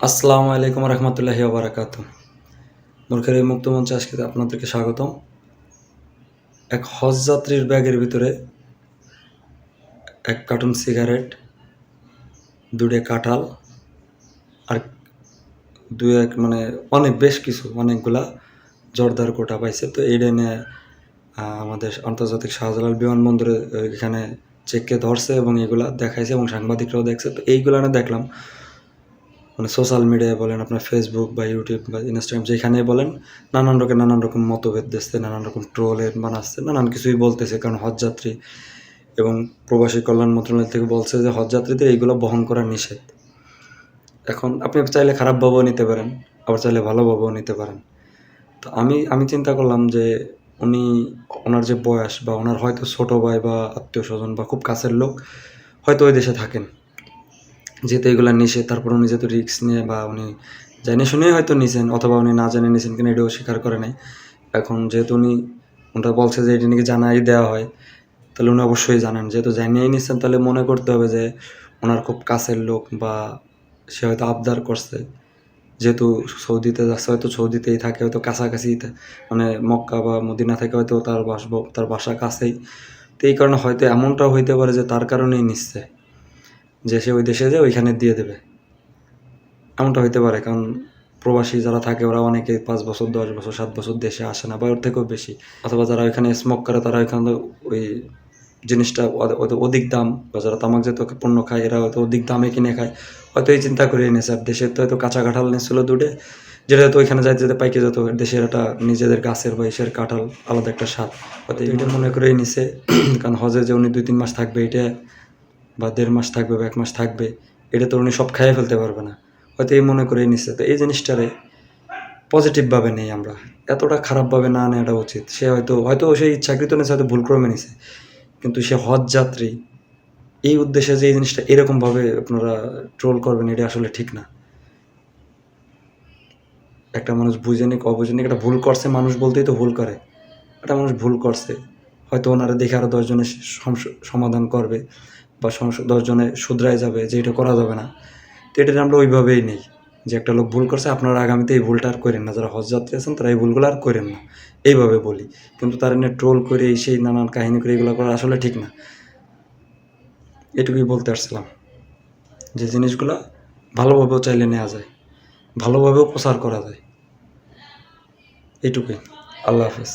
আসসালামু আলাইকুম রহমতুল্লাহি ওবরাকাত। মূর্খের এই মুক্ত মঞ্চে আজকে আপনাদেরকে স্বাগতম। এক হজযাত্রীর ব্যাগের ভিতরে এক কার্টুন সিগারেট, দুটো কাঁঠাল আর অনেক বেশ কিছু অনেকগুলা জর্দার কোটা পাইছে। তো এইটা নিয়ে আমাদের আন্তর্জাতিক শাহজালাল বিমানবন্দরে এখানে চেককে ধরছে এবং এগুলা দেখাইছে এবং সাংবাদিকরাও দেখছে। তো এইগুলা না দেখলাম সোশ্যাল মিডিয়ায় বলেন, আপনার ফেসবুক বা ইউটিউব বা ইনস্টাগ্রাম যেখানেই বলেন, নানান রকম মতভেদ দিচ্ছে, নানান রকম ট্রোলের বানাচ্ছে, নানান কিছুই বলতেছে। কারণ হজযাত্রী এবং প্রবাসী কল্যাণ মন্ত্রণালয় থেকে বলছে যে হজযাত্রীদের এইগুলো বহন করা নিষেধ। এখন আপনি চাইলে খারাপভাবেও নিতে পারেন, আবার চাইলে ভালোভাবেও নিতে পারেন। তো আমি চিন্তা করলাম যে ওনার যে বয়স বা ওনার হয়তো ছোটো ভাই বা আত্মীয় স্বজন বা খুব কাছের লোক হয়তো ওই দেশে থাকেন, যেহেতু এগুলো নিষেধ, তারপর উনি যেহেতু রিস্ক নিয়ে বা উনি জেনে শুনেই হয়তো নিছেন, অথবা উনি না জেনে নিছেন কিনা এটাও স্বীকার করে নাই। এখন যেহেতু ওনারা বলছে যে এটা নাকি জানাই দেওয়া হয়, তাহলে উনি অবশ্যই জানেন। যেহেতু জানিয়েই নিচ্ছেন, তাহলে মনে করতে হবে যে ওনার খুব কাছের লোক বা সে হয়তো আবদার করছে। যেহেতু সৌদিতে যাচ্ছে, হয়তো সৌদিতেই থাকে, হয়তো কাছাকাছি, মানে মক্কা বা মদিনা থেকে হয়তো তার বাসা কাছেই। তো এই কারণে হয়তো এমনটাও হইতে পারে যে তার কারণেই নিচ্ছে, যে সে ওই দেশে যে ওইখানে দিয়ে দেবে, এমনটা হইতে পারে। কারণ প্রবাসী যারা থাকে ওরা অনেকে 5 বছর 10 বছর 7 বছর দেশে আসে না বা ওর থেকেও বেশি। অথবা যারা ওইখানে স্মোক করে তারা ওইখানে ওই জিনিসটা অধিক দাম, বা যারা তামাকজাত পণ্য খায় এরা হয়তো অধিক দামে কিনে খায়, হয়তো এই চিন্তা করে এনেছে। আর দেশের তো হয়তো কাঁচা কাঁঠাল নিয়েছিল দুটে, যেটা হয়তো ওইখানে যাইতে যেতে পাইকে যেত। দেশের একটা নিজেদের গাছের বা এসের কাঁঠাল আলাদা একটা স্বাদ, হয়তো এটা মনে করেই নিছে। কারণ হজে যে উনি 2-3 মাস থাকবে, এটা বা 1.5 মাস থাকবে বা 1 মাস থাকবে, এটা তো উনি সব খাইয়ে ফেলতে পারবে না, হয়তো এই মনে করেই নিচ্ছে। তো এই জিনিসটারে পজিটিভভাবে নেই আমরা, এতটা খারাপভাবে না নেওয়াটা উচিত। সে হয়তো সে ইচ্ছাকৃত নিছে, হয়তো ভুলক্রমে নিছে, কিন্তু সে হজযাত্রী। এই উদ্দেশ্যে যে এই জিনিসটা এরকমভাবে আপনারা ট্রোল করবেন, এটা আসলে ঠিক না। একটা মানুষ বুঝে নিক অবুঝে নিক, একটা ভুল করছে, মানুষ বলতেই তো ভুল করে। একটা মানুষ ভুল করছে, হয়তো ওনারা দেখে আরও 10 জনে সমাধান করবে বা 10 জনে শুধরায় যাবে যে এটা করা যাবে না। তো এটা আমরা ওইভাবেই নেই যে একটা লোক ভুল করছে, আপনারা আগামীতে এই ভুলটা আর করেন না। যারা হজযাত্রী আছেন তারা এই ভুলগুলো আর করেন না, এইভাবে বলি। কিন্তু তারা নিয়ে ট্রোল করে সেই নানান কাহিনী করে এগুলো করা আসলে ঠিক না। এটুকুই বলতে আসছিলাম, যে জিনিসগুলো ভালোভাবেও চাইলে নেওয়া যায়, ভালোভাবেও প্রচার করা যায়। এইটুকুই। আল্লাহ হাফেজ।